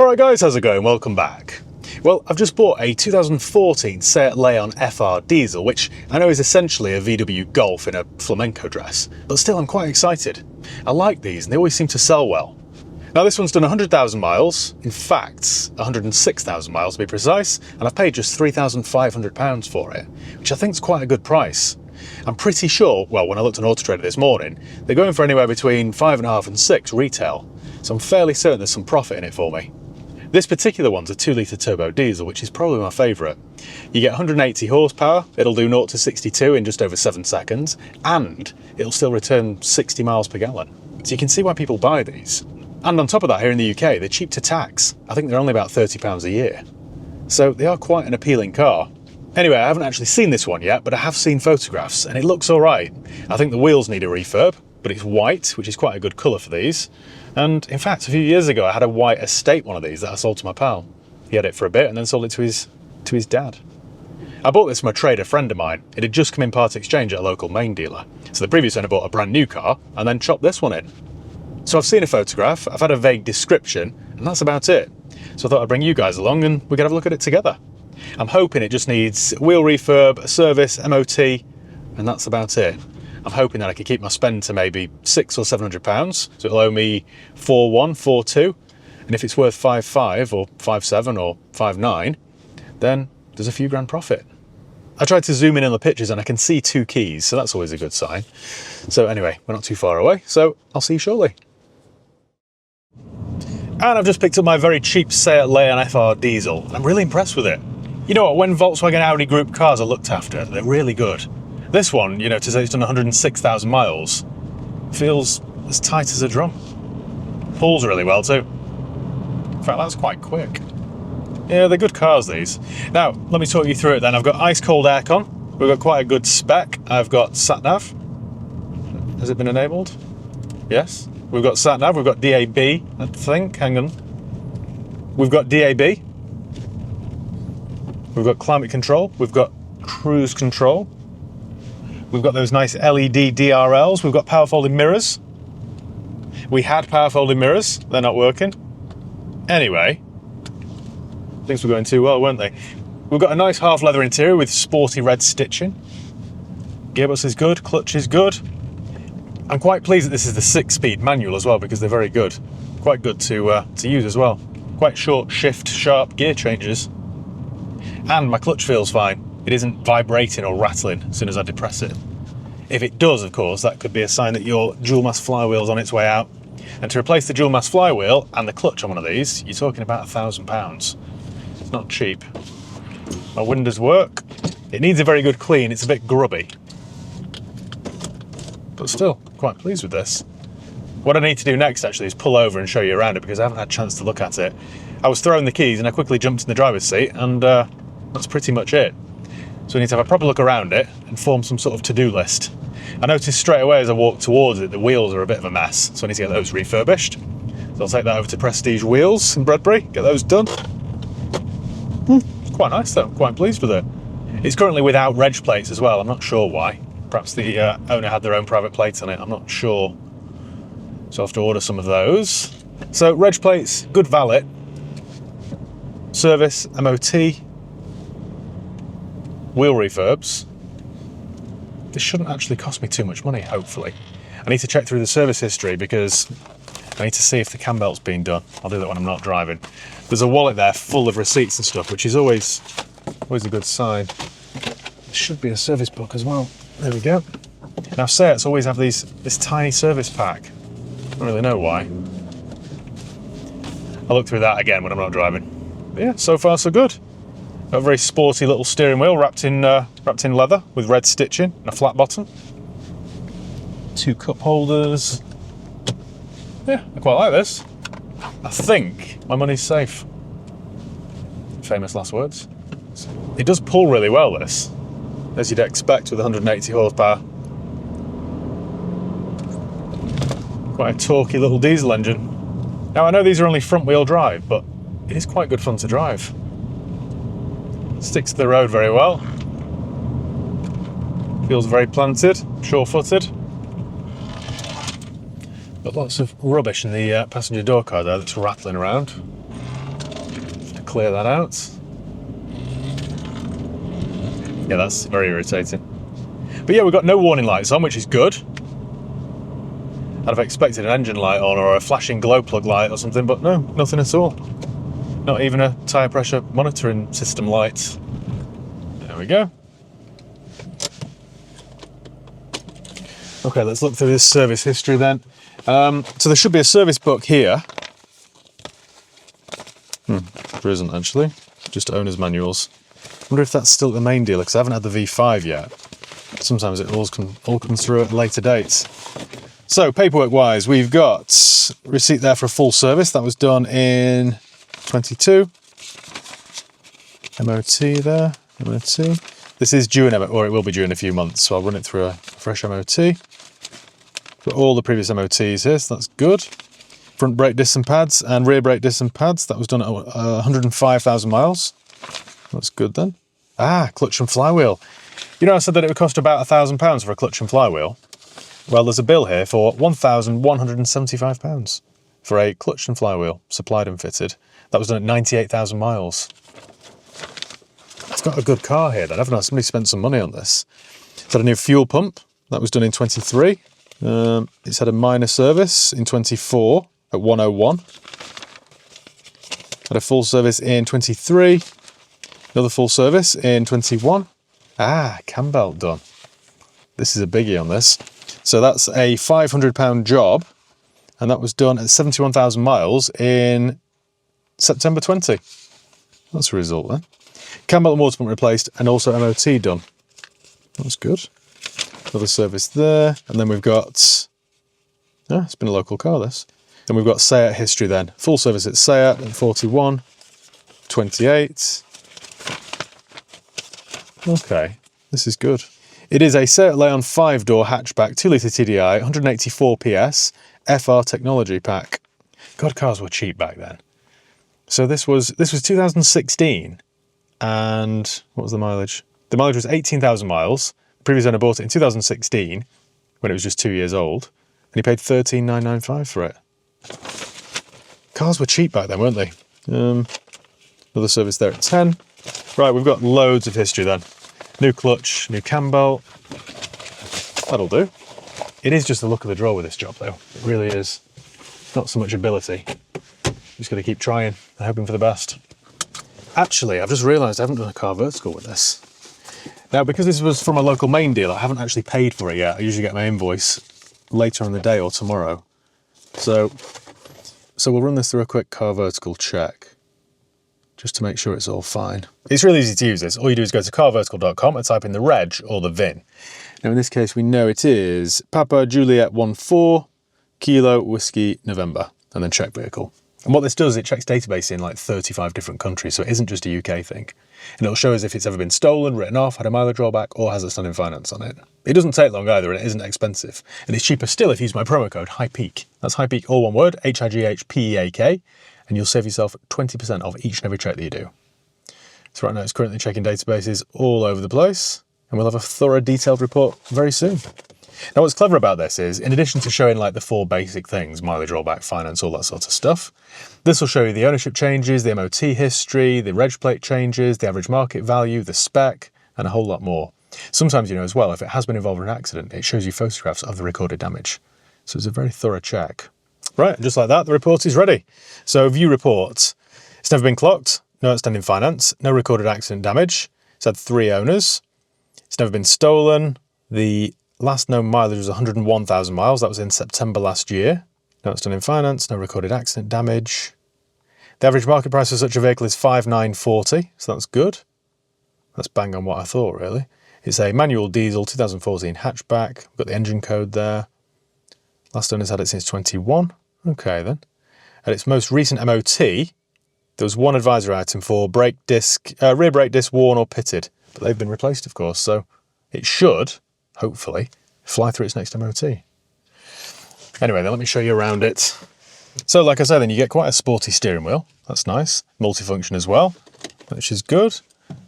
Alright guys, how's it going? Welcome back. Well, I've just bought a 2014 Seat Leon FR diesel, which I know is essentially a VW Golf in a flamenco dress, but still I'm quite excited. I like these and they always seem to sell well. Now this one's done 100,000 miles, in fact 106,000 miles to be precise, and I've paid just £3,500 for it, which I think is quite a good price. I'm pretty sure, well when I looked on Auto Trader this morning, they're going for anywhere between 5.5 and 6 retail, so I'm fairly certain there's some profit in it for me. This particular one's a 2-litre turbo diesel, which is probably my favourite. You get 180 horsepower, it'll do 0 to 62 in just over 7 seconds, and it'll still return 60 miles per gallon. So you can see why people buy these. And on top of that, here in the UK, they're cheap to tax. I think they're only about £30 a year. So they are quite an appealing car. Anyway, I haven't actually seen this one yet, but I have seen photographs, and it looks alright. I think the wheels need a refurb, but it's white, which is quite a good colour for these. And in fact, a few years ago, I had a white estate one of these that I sold to my pal. He had it for a bit and then sold it to his dad. I bought this from a trader friend of mine. It had just come in part exchange at a local main dealer. So the previous owner bought a brand new car and then chopped this one in. So I've seen a photograph, I've had a vague description, and that's about it. So I thought I'd bring you guys along and we could have a look at it together. I'm hoping it just needs wheel refurb, a service, MOT, and that's about it. I'm hoping that I could keep my spend to maybe £600 or £700, so it'll owe me 4.1, 4.2, and if it's worth 5.5 or 5.7 or 5.9, then there's a few grand profit. I tried to zoom in on the pictures and I can see 2 keys, so that's always a good sign. So anyway, we're not too far away, so I'll see you shortly. And I've just picked up my very cheap Seat Leon FR diesel. I'm really impressed with it. You know what, when Volkswagen Audi Group cars are looked after, they're really good. This one, you know, to say it's done 106,000 miles, feels as tight as a drum. Pulls really well too. In fact, that's quite quick. Yeah, they're good cars, these. Now, let me talk you through it then. I've got ice-cold aircon. We've got quite a good spec. I've got sat-nav. Has it been enabled? Yes. We've got sat-nav. We've got DAB, I think. Hang on. We've got DAB. We've got climate control. We've got cruise control. We've got those nice LED DRLs. We've got power folding mirrors. We had power folding mirrors. They're not working. Anyway, things were going too well, weren't they? We've got a nice half leather interior with sporty red stitching. Gearbox is good. Clutch is good. I'm quite pleased that this is the 6-speed manual as well because they're very good. Quite good to use as well. Quite short shift, sharp gear changes. And my clutch feels fine. It isn't vibrating or rattling as soon as I depress it. If it does, of course, that could be a sign that your dual mass flywheel's on its way out. And to replace the dual mass flywheel and the clutch on one of these, you're talking about £1,000. It's not cheap. My windows work. It needs a very good clean. It's a bit grubby. But still, quite pleased with this. What I need to do next actually is pull over and show you around it because I haven't had a chance to look at it. I was throwing the keys and I quickly jumped in the driver's seat and that's pretty much it. So we need to have a proper look around it and form some sort of to-do list. I noticed straight away as I walked towards it, the wheels are a bit of a mess, so I need to get those refurbished. So I'll take that over to Prestige Wheels in Bredbury, get those done. It's quite nice though, I'm quite pleased with it. It's currently without reg plates as well, I'm not sure why. Perhaps the owner had their own private plates on it, I'm not sure. So I'll have to order some of those. So reg plates, good valet. Service, MOT. Wheel refurbs. This shouldn't actually cost me too much money, hopefully. I need to check through the service history because I need to see if the cam belt's been done. I'll do that when I'm not driving. There's a wallet there full of receipts and stuff, which is always a good sign. There should be a service book as well. There we go. Now Seats always have this tiny service pack. I don't really know why. I'll look through that again when I'm not driving. But yeah, so far so good. Got a very sporty little steering wheel wrapped in leather with red stitching and a flat bottom. 2 cup holders. Yeah, I quite like this. I think my money's safe. Famous last words. It does pull really well, this, as you'd expect with 180 horsepower. Quite a torquey little diesel engine. Now I know these are only front wheel drive, but it is quite good fun to drive. Sticks to the road very well. Feels very planted, sure-footed. Got lots of rubbish in the passenger door car there that's rattling around. clear that out. Yeah, that's very irritating. But yeah, we've got no warning lights on, which is good. I'd have expected an engine light on or a flashing glow plug light or something, but no, nothing at all. Not even a tyre pressure monitoring system light. There we go. Okay, let's look through this service history then. So there should be a service book here. There isn't actually, just owner's manuals. I wonder if that's still the main dealer, because I haven't had the V5 yet. Sometimes it all comes through at later dates. So paperwork wise, we've got receipt there for a full service. That was done in 22. MOT there, MOT. This is due in, or it will be due in a few months, so I'll run it through a fresh MOT. Got all the previous MOTs here, so that's good. Front brake discs and pads and rear brake discs and pads. That was done at 105,000 miles. That's good then. Ah, clutch and flywheel. You know, I said that it would cost about £1,000 for a clutch and flywheel. Well, there's a bill here for £1,175 for a clutch and flywheel, supplied and fitted. That was done at 98,000 miles. I've got a good car here then, haven't I? Somebody spent some money on this. It's had a new fuel pump. That was done in 23. It's had a minor service in 24 at 101. Had a full service in 23. Another full service in 21. Ah, cam belt done. This is a biggie on this. So that's a £500 job, and that was done at 71,000 miles in September 20. That's a result then. Cam belt and water pump replaced, and also MOT done. That's good. Another service there, and then we've got, it's been a local car this. Then we've got Seat history then. Full service at Seat at 41, 28. Okay, this is good. It is a Seat Leon 5-door hatchback, 2-litre TDI, 184 PS, FR technology pack. God, cars were cheap back then. So this was 2016, and what was the mileage? The mileage was 18,000 miles. The previous owner bought it in 2016, when it was just 2 years old, and he paid $13,995 for it. Cars were cheap back then, weren't they? Another service there at 10. Right, we've got loads of history then. New clutch, new cam belt. That'll do. It is just the look of the draw with this job though. It really is. Not so much ability. Just got to keep trying and hoping for the best. Actually, I've just realised I haven't done a CarVertical with this. Now, because this was from a local main dealer, I haven't actually paid for it yet. I usually get my invoice later in the day or tomorrow. So we'll run this through a quick CarVertical check, just to make sure it's all fine. It's really easy to use this. All you do is go to carvertical.com and type in the reg or the VIN. Now in this case we know it is Papa Juliet 14 Kilo Whiskey November, and then check vehicle. And what this does, it checks database in like 35 different countries, so it isn't just a UK thing. And it'll show us if it's ever been stolen, written off, had a mileage drawback, or has a standing finance on it. It doesn't take long either, and it isn't expensive. And it's cheaper still if you use my promo code HIGHPEAK. That's HIGHPEAK, all one word, HIGHPEAK, and you'll save yourself 20% off each and every check that you do. So right now it's currently checking databases all over the place, and we'll have a thorough detailed report very soon. Now what's clever about this is, in addition to showing like the 4 basic things, mileage, rollback, finance, all that sort of stuff, this will show you the ownership changes, the MOT history, the reg plate changes, the average market value, the spec, and a whole lot more. Sometimes, you know, as well, if it has been involved in an accident, it shows you photographs of the recorded damage. So it's a very thorough check. Right, and just like that, the report is ready. So view report. It's never been clocked, no outstanding finance, no recorded accident damage. It's had 3 owners. It's never been stolen. The last known mileage was 101,000 miles. That was in September last year. No outstanding finance, no recorded accident damage. The average market price for such a vehicle is $5,940, so that's good. That's bang on what I thought, really. It's a manual diesel 2014 hatchback. We've got the engine code there. Last owner's had it since 21. Okay then. At its most recent MOT, there was 1 advisory item for rear brake disc worn or pitted, but they've been replaced, of course, so it should, hopefully, fly through its next MOT. Anyway, then let me show you around it. So like I said, then you get quite a sporty steering wheel. That's nice. Multifunction as well, which is good.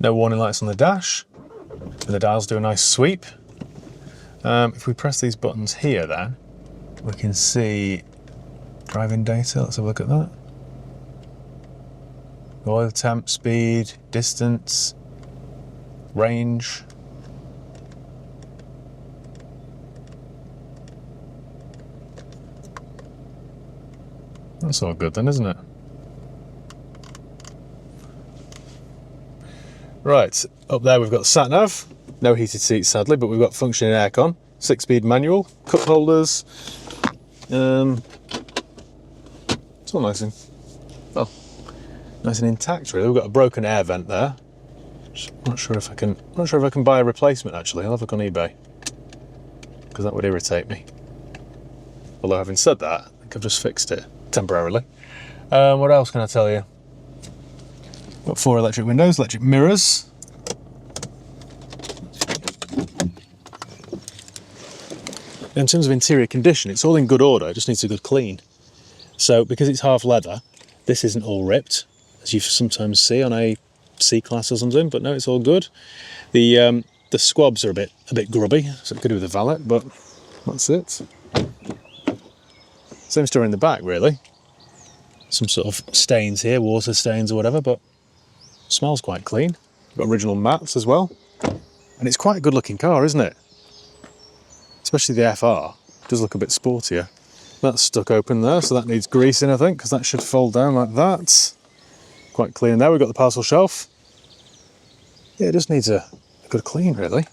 No warning lights on the dash. And the dials do a nice sweep. If we press these buttons here then, we can see driving data. Let's have a look at that. Oil temp, speed, distance, range. That's all good then, isn't it? Right, up there we've got sat nav. No heated seats sadly, but we've got functioning aircon. 6-speed manual, cup holders. It's all nice and, well, nice and intact really. We've got a broken air vent there. I'm not sure if I can buy a replacement actually. I'll have a look on eBay, because that would irritate me. Although having said that, I think I've just fixed it temporarily. What else can I tell you? Got 4 electric windows, electric mirrors. In terms of interior condition, it's all in good order, it just needs a good clean. So because it's half leather, this isn't all ripped, as you sometimes see on a C-Class or something, but no, it's all good. The squabs are a bit grubby, so it could do with a valet, but that's it. Same story in the back, really. Some sort of stains here, water stains or whatever, but smells quite clean. Got original mats as well. And it's quite a good looking car, isn't it? Especially the FR. It does look a bit sportier. That's stuck open there, so that needs greasing, I think, because that should fold down like that. Quite clean there. We've got the parcel shelf. Yeah, it just needs a good clean, really.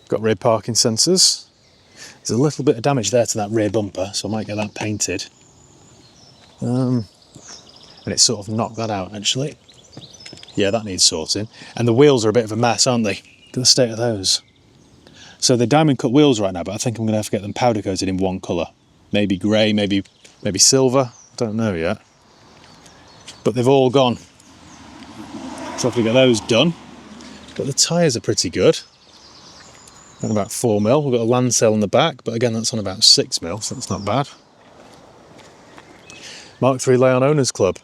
Got rear parking sensors. There's a little bit of damage there to that rear bumper, so I might get that painted. And it sort of knocked that out, actually. Yeah, that needs sorting. And the wheels are a bit of a mess, aren't they? Look at the state of those. So they're diamond cut wheels right now, but I think I'm going to have to get them powder coated in one colour. Maybe grey, maybe silver. I don't know yet. But they've all gone. So I have to get those done. But the tyres are pretty good. On about 4mm. We've got a Lancel on the back, but again, that's on about 6mm, so that's not bad. Mark III Leon Owners Club.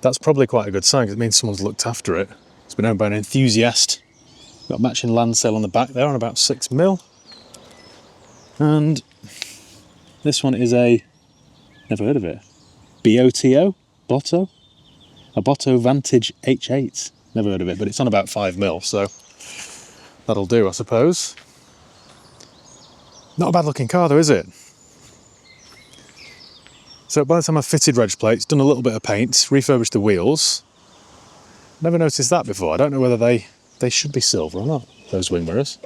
That's probably quite a good sign, because it means someone's looked after it. It's been owned by an enthusiast. Got a matching Lancel on the back there on about 6mm. And this one is a, never heard of it, BOTO? Botto? A Botto Vantage H8. Never heard of it, but it's on about 5mm, so that'll do, I suppose. Not a bad looking car though, is it? So by the time I've fitted reg plates, done a little bit of paint, refurbished the wheels. Never noticed that before. I don't know whether they should be silver or not, those wing mirrors.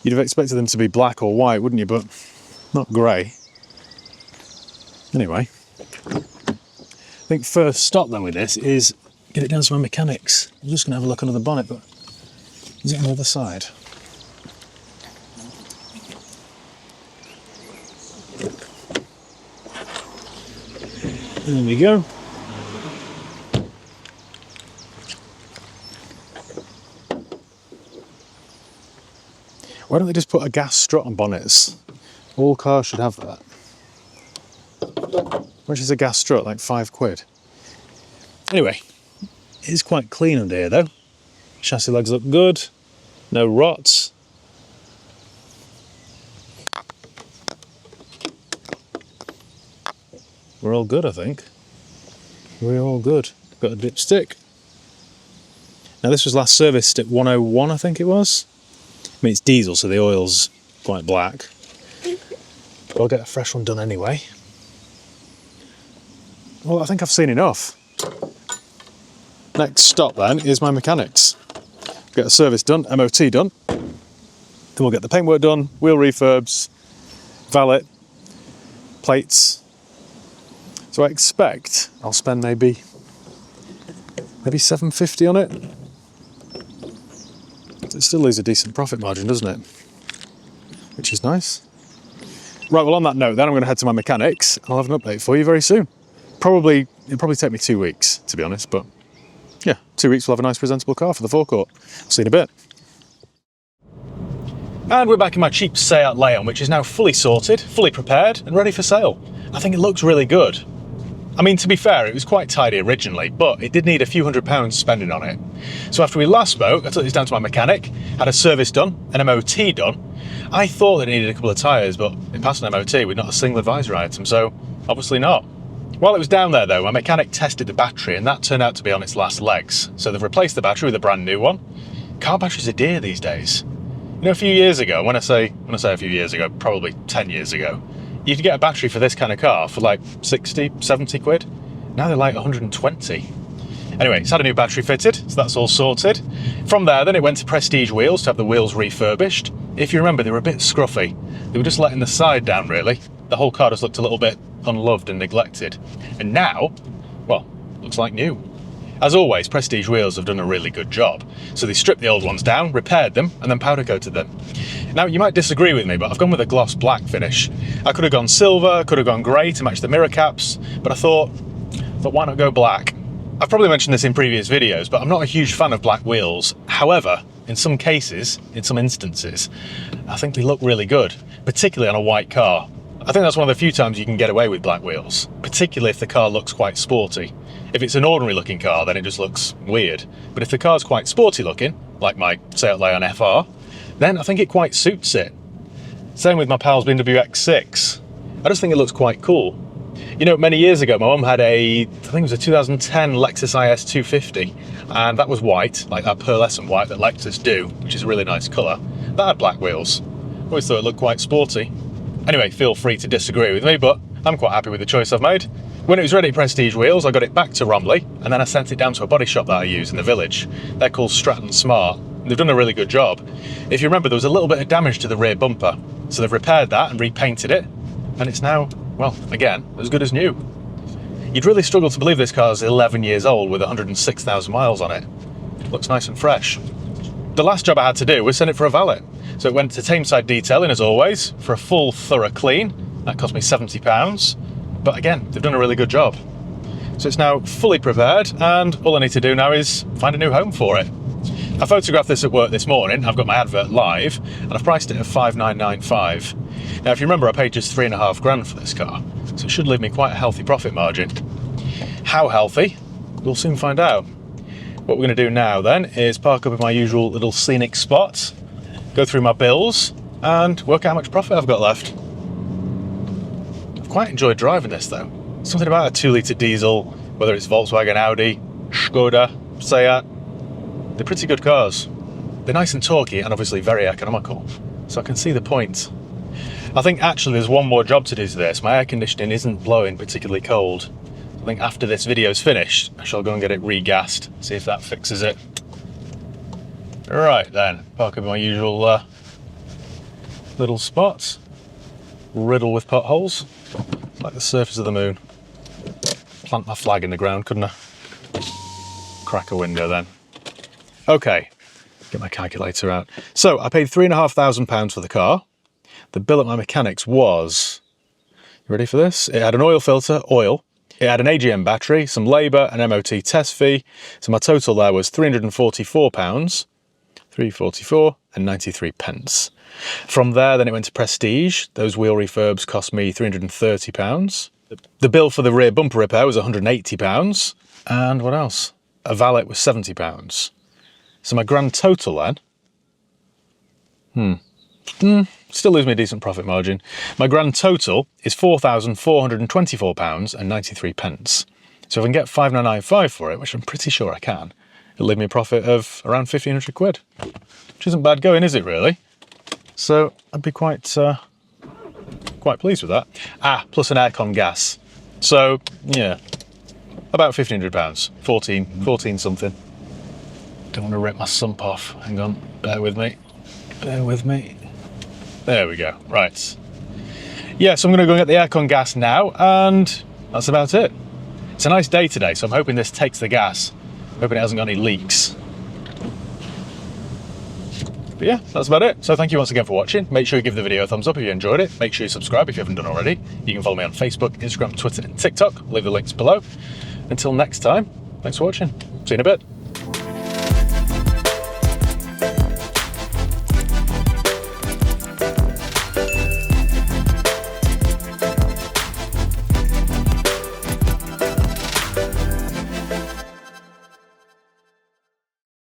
You'd have expected them to be black or white, wouldn't you? But not grey. Anyway, I think first stop then with this is get it down to my mechanics. I'm just going to have a look under the bonnet, but is it on the other side? There we go. Why don't they just put a gas strut on bonnets? All cars should have that. How much is a gas strut? Like £5. Anyway, it is quite clean under here though. Chassis legs look good. No rots. We're all good, I think. We're all good. Got a dipstick. Now this was last serviced at 101, I think it was. I mean, it's diesel, so the oil's quite black. But I'll get a fresh one done anyway. Well, I think I've seen enough. Next stop then is my mechanics. Get a service done, MOT done. Then we'll get the paintwork done, wheel refurbs, valet, plates. So I expect I'll spend maybe $750 on it. It still leaves a decent profit margin, doesn't it? Which is nice. Right, well on that note then I'm going to head to my mechanics. I'll have an update for you very soon. It'll probably take me 2 weeks, to be honest, but yeah, 2 weeks we'll have a nice presentable car for the forecourt. I'll see you in a bit. And we're back in my cheap Seat Leon, which is now fully sorted, fully prepared and ready for sale. I think it looks really good. I mean, to be fair, it was quite tidy originally, but it did need a few £100 spending on it. So after we last spoke, I took this down to my mechanic, had a service done, an MOT done. I thought it needed a couple of tyres, but it passed an MOT with not a single advisory item, so obviously not. While it was down there though, my mechanic tested the battery and that turned out to be on its last legs. So they've replaced the battery with a brand new one. Car batteries are dear these days. You know, a few years ago, when I say a few years ago, probably 10 years ago, you could get a battery for this kind of car for like 60, 70 quid. Now they're like 120. Anyway, it's had a new battery fitted, so that's all sorted. From there, then it went to Prestige wheels to have the wheels refurbished. If you remember, they were a bit scruffy. They were just letting the side down, really. The whole car just looked a little bit unloved and neglected. And now, well, looks like new. As always, Prestige wheels have done a really good job. So they stripped the old ones down, repaired them, and then powder coated them. Now, you might disagree with me, but I've gone with a gloss black finish. I could have gone silver, could have gone grey to match the mirror caps, but I thought why not go black? I've probably mentioned this in previous videos, but I'm not a huge fan of black wheels. However, in some cases, in some instances, I think they look really good, particularly on a white car. I think that's one of the few times you can get away with black wheels, particularly if the car looks quite sporty. If it's an ordinary looking car, then it just looks weird. But if the car's quite sporty looking, like my Seat Leon FR, then I think it quite suits it. Same with my pal's BMW X6. I just think it looks quite cool. You know, many years ago, my mum had I think it was a 2010 Lexus IS 250, and that was white, like that pearlescent white that Lexus do, which is a really nice colour. That had black wheels. Always thought it looked quite sporty. Anyway, feel free to disagree with me, but I'm quite happy with the choice I've made. When it was ready Prestige wheels, I got it back to Romley, and then I sent it down to a body shop that I use in the village. They're called Stratton Smart. They've done a really good job. If you remember, there was a little bit of damage to the rear bumper, so they've repaired that and repainted it, and it's now, well, again, as good as new. You'd really struggle to believe this car's 11 years old with 106,000 miles on it. It looks nice and fresh. The last job I had to do was send it for a valet. So it went to Tameside Detailing, as always, for a full, thorough clean. That cost me £70. But again, they've done a really good job. So it's now fully prepared, and all I need to do now is find a new home for it. I photographed this at work this morning. I've got my advert live, and I've priced it at $5,995. Now, if you remember, I paid just £3,500 for this car, so it should leave me quite a healthy profit margin. How healthy? We'll soon find out. What we're going to do now, then, is park up in my usual little scenic spot, go through my bills, and work out how much profit I've got left. I've quite enjoyed driving this, though. Something about a 2-litre diesel, whether it's Volkswagen, Audi, Skoda, Seat. They're pretty good cars. They're nice and torquey and obviously very economical, so I can see the point. I think actually there's one more job to do to this. My air conditioning isn't blowing particularly cold. I think after this video's finished, I shall go and get it regassed, see if that fixes it. Right then, park up in my usual little spot, riddled with potholes, like the surface of the moon. Plant my flag in the ground, couldn't I? Crack a window then. Okay, get my calculator out. So I paid £3,500 for the car. The bill at my mechanics was, you ready for this? It had an oil filter, oil. It had an AGM battery, some labour, an MOT test fee. So my total there was £344, £344 and 93 pence. From there, then it went to Prestige. Those wheel refurbs cost me £330. The bill for the rear bumper repair was £180. And what else? A valet was £70. So my grand total then, still leaves me a decent profit margin. My grand total is £4,424 and 93 pence. So if I can get £5,995 for it, which I'm pretty sure I can, it'll leave me a profit of around 1,500 quid, which isn't bad going, is it really? So I'd be quite pleased with that. Plus an aircon gas. So yeah, about £1,500, 14 something. Don't want to rip my sump off. Hang on, bear with me. Bear with me. There we go, right. Yeah, so I'm gonna go and get the aircon gas now, and that's about it. It's a nice day today, so I'm hoping this takes the gas. I'm hoping it hasn't got any leaks. But yeah, that's about it. So thank you once again for watching. Make sure you give the video a thumbs up if you enjoyed it. Make sure you subscribe if you haven't done already. You can follow me on Facebook, Instagram, Twitter, and TikTok. I'll leave the links below. Until next time, thanks for watching. See you in a bit.